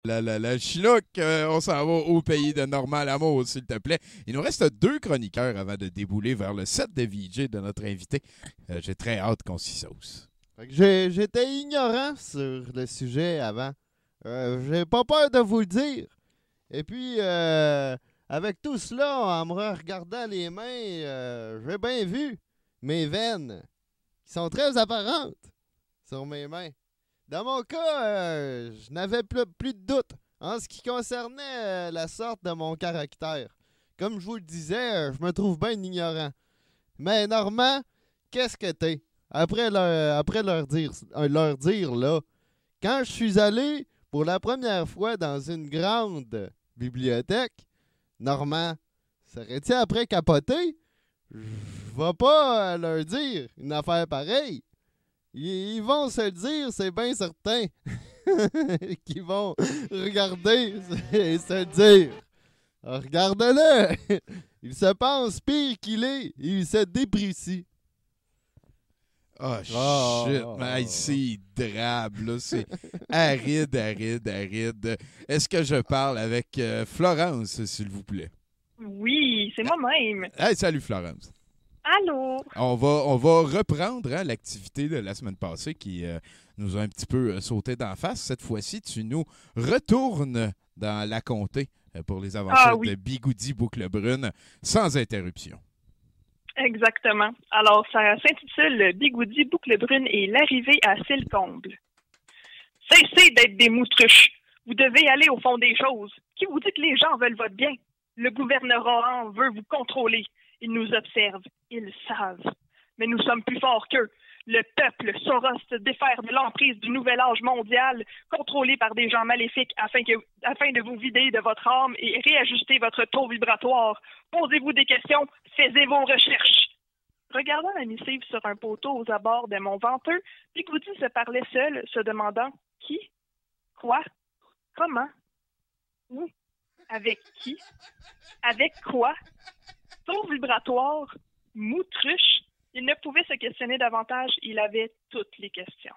La Chinook, on s'en va au pays de Normand Lamour, s'il te plaît. Il nous reste 2 chroniqueurs avant de débouler vers le set de VJ de notre invité. J'ai très hâte qu'on s'y sauce. J'étais ignorant sur le sujet avant. J'ai pas peur de vous le dire. Et puis, avec tout cela, en me regardant les mains, j'ai bien vu mes veines qui sont très apparentes sur mes mains. Dans mon cas, je n'avais plus de doute en ce qui concernait la sorte de mon caractère. Comme je vous le disais, je me trouve bien ignorant. Mais Normand, qu'est-ce que t'es? Après leur dire là, quand je suis allé pour la première fois dans une grande bibliothèque, Normand, serais-tu après capoter? Je vais pas leur dire une affaire pareille. Ils vont se le dire, c'est bien certain. Qu'ils vont regarder et se dire. Regarde-le! Il se pense pire qu'il est. Il se déprécie. Oh, shit, man, c'est drabe, là. C'est aride. Est-ce que je parle avec Florence, s'il vous plaît? Oui, c'est moi-même. Hey, salut, Florence. Allô? On va reprendre l'activité de la semaine passée qui nous a un petit peu sauté d'en face. Cette fois-ci, tu nous retournes dans la comté pour les aventures de Bigoudi Boucle Brune sans interruption. Exactement. Alors, ça s'intitule Bigoudi Boucle Brune et l'arrivée à Cille-Comble. Cessez d'être des moutruches. Vous devez aller au fond des choses. Qui vous dit que les gens veulent votre bien? Le gouvernement veut vous contrôler. Ils nous observent. Ils savent. Mais nous sommes plus forts qu'eux. Le peuple saura se défaire de l'emprise du nouvel âge mondial, contrôlé par des gens maléfiques afin de vous vider de votre âme et réajuster votre taux vibratoire. Posez-vous des questions, faites vos recherches. Regardant la missive sur un poteau aux abords de Mont Venteux, Bigoudi se parlait seul, se demandant qui, quoi, comment, où, avec qui, avec quoi, taux vibratoire, moutruche. Il ne pouvait se questionner davantage, il avait toutes les questions.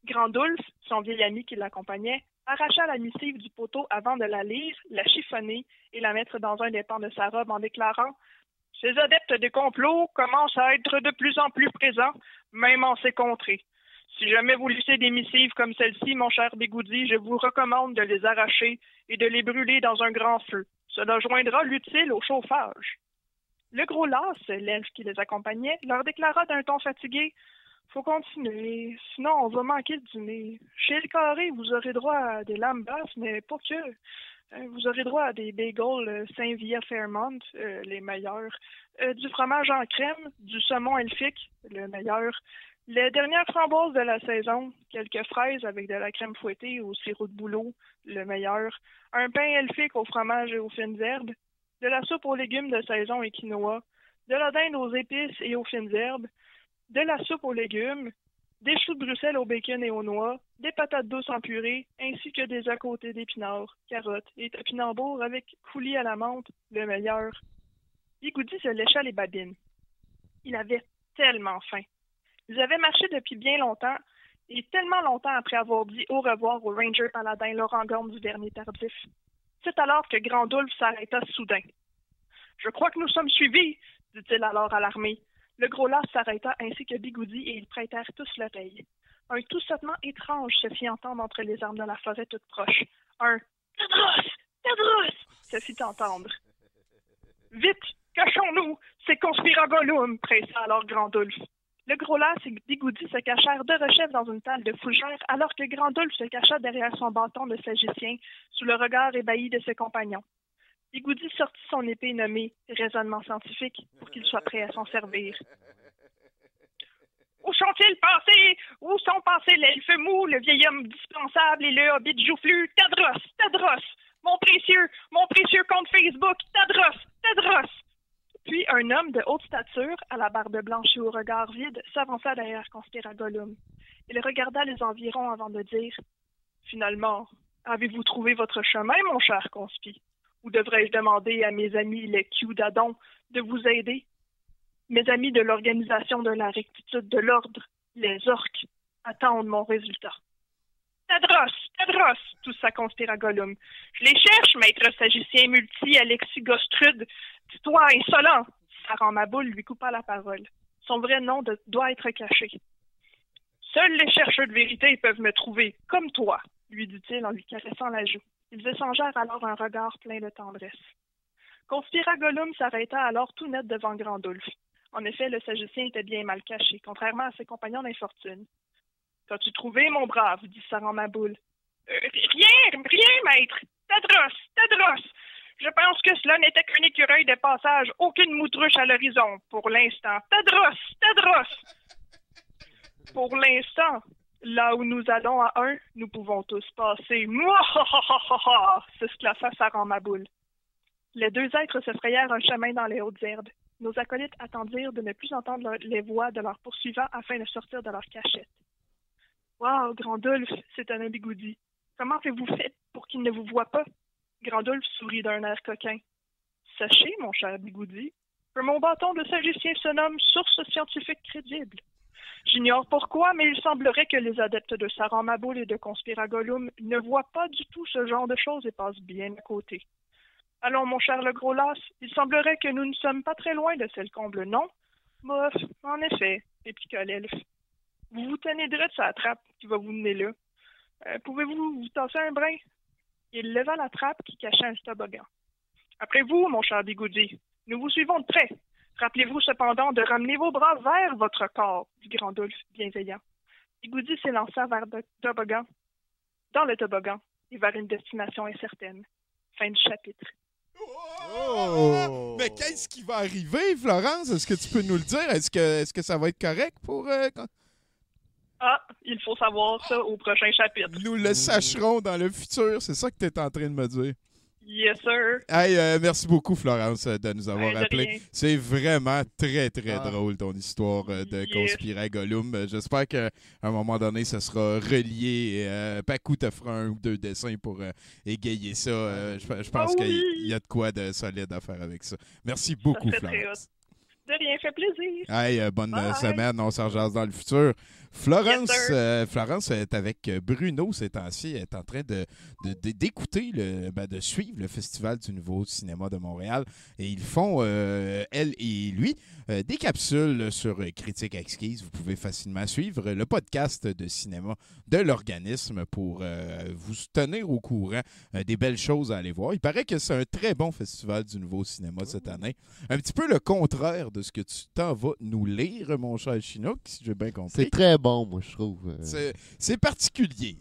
Grandulf, son vieil ami qui l'accompagnait, arracha la missive du poteau avant de la lire, la chiffonner et la mettre dans un des pans de sa robe en déclarant « Ces adeptes des complots commencent à être de plus en plus présents, même en ces contrées. Si jamais vous lisez des missives comme celle-ci, mon cher Bigoudi, je vous recommande de les arracher et de les brûler dans un grand feu. Cela joindra l'utile au chauffage. » Le gros las, l'elfe qui les accompagnait, leur déclara d'un ton fatigué « Faut continuer, sinon on va manquer de dîner. Chez le carré, vous aurez droit à des lames basses, mais pas que. Vous aurez droit à des bagels Saint-Via Fairmont, les meilleurs, du fromage en crème, du saumon elfique, le meilleur, les dernières framboises de la saison, quelques fraises avec de la crème fouettée au sirop de bouleau, le meilleur, un pain elfique au fromage et aux fines herbes, de la soupe aux légumes de saison et quinoa, de la dinde aux épices et aux fines herbes, de la soupe aux légumes, des choux de Bruxelles au bacon et aux noix, des patates douces en purée, ainsi que des à côté d'épinards, carottes et topinambours avec coulis à la menthe, le meilleur. Bigoudi se lécha les babines. Il avait tellement faim. Ils avaient marché depuis bien longtemps, et tellement longtemps après avoir dit au revoir au ranger paladin Laurent Gorme du Vernier Tardif. C'est alors que Grandulf s'arrêta soudain. « Je crois que nous sommes suivis, » dit-il alors alarmé. Le gros las s'arrêta ainsi que Bigoudi et ils prêtèrent tous l'oreille. Un toussotement étrange se fit entendre entre les arbres de la forêt toute proche. Un « Tadros! Tadros! » se fit entendre. « Vite! Cachons-nous! C'est Conspira Gollum! » pressa alors Grandulf. Le gros las et Bigoudi se cachèrent de rechef dans une table de fougères alors que Grandulf se cacha derrière son bâton de sagicien sous le regard ébahi de ses compagnons. Bigoudi sortit son épée nommée « raisonnement scientifique » pour qu'il soit prêt à s'en servir. « Où sont-ils passés? Où sont passés l'elfe mou, le vieil homme dispensable et le hobbit joufflu? Tadros! Tadros! Mon précieux compte Facebook! Tadros! Tadros! » Puis un homme de haute stature, à la barbe blanche et au regard vide, s'avança derrière Conspira Gollum. Il regarda les environs avant de dire « Finalement, avez-vous trouvé votre chemin, mon cher Conspi? Ou devrais-je demander à mes amis les Q-Dadon de vous aider? Mes amis de l'Organisation de la rectitude de l'ordre, les orques, attendent mon résultat. » Tadros, toussa conspira Gollum. Je les cherche, maître sagicien multi, Alexis Gostrude. Dis-toi, insolent! Saran-Maboule lui coupa la parole. Son vrai nom doit être caché. Seuls les chercheurs de vérité peuvent me trouver, comme toi, lui dit-il en lui caressant la joue. Ils échangèrent alors un regard plein de tendresse. Conspira Gollum s'arrêta alors tout net devant Grandulf. En effet, le sagicien était bien mal caché, contrairement à ses compagnons d'infortune. « Qu'as-tu trouvé, mon brave? » dit Saran-Maboule. Rien, maître. Tadros. Je pense que cela n'était qu'un écureuil de passage, aucune moutruche à l'horizon, pour l'instant. Tadros! Pour l'instant, là où nous allons à un, nous pouvons tous passer. Mouahahaha! S'esclaffa Saran-Maboule. Les deux êtres se frayèrent un chemin dans les hautes herbes. Nos acolytes attendirent de ne plus entendre les voix de leurs poursuivants afin de sortir de leur cachette. « Wow, Grandulf, c'est un bigoudi. Comment avez-vous fait pour qu'il ne vous voie pas? » Grandulf sourit d'un air coquin. « Sachez, mon cher bigoudi, que mon bâton de sagicien se nomme source scientifique crédible. J'ignore pourquoi, mais il semblerait que les adeptes de Saran-Maboule et de Conspira Gollum ne voient pas du tout ce genre de choses et passent bien à côté. Allons, mon cher le gros las, il semblerait que nous ne sommes pas très loin de Selcomble, non? Bof, en effet, répliqua l'elfe. Vous vous tenez droit de sa trappe qui va vous mener là. Pouvez-vous vous tasser un brin? Il leva la trappe qui cachait un toboggan. Après vous, mon cher bigoudi, nous vous suivons de près. Rappelez-vous cependant de ramener vos bras vers votre corps, dit Grandulf, bienveillant. Bigoudi s'élança vers le toboggan, dans le toboggan, et vers une destination incertaine. Fin du chapitre. Oh! Mais qu'est-ce qui va arriver, Florence? Est-ce que tu peux nous le dire? Est-ce que ça va être correct pour... il faut savoir ça au prochain chapitre. Nous le sacherons dans le futur, c'est ça que tu es en train de me dire. Yes, sir. Hey, merci beaucoup, Florence, de nous avoir appelés. Rien. C'est vraiment très, très drôle, ton histoire de Conspira Gollum. J'espère qu'à un moment donné, ça sera relié. Pacou te fera un ou deux dessins pour égayer ça. Je pense qu'il y a de quoi de solide à faire avec ça. Merci beaucoup, Florence. De rien, fait plaisir. Hey, bonne semaine, on s'en jase dans le futur. Florence est avec Bruno ces temps-ci. Elle est en train d'écouter, de suivre le Festival du Nouveau Cinéma de Montréal. Et ils font, elle et lui, des capsules sur Critique Exquise. Vous pouvez facilement suivre le podcast de cinéma de l'organisme pour vous tenir au courant des belles choses à aller voir. Il paraît que c'est un très bon Festival du Nouveau Cinéma cette année. Un petit peu le contraire de ce que tu t'en vas nous lire, mon cher Chinook, si j'ai bien compris. C'est très bon, moi, je trouve. C'est particulier.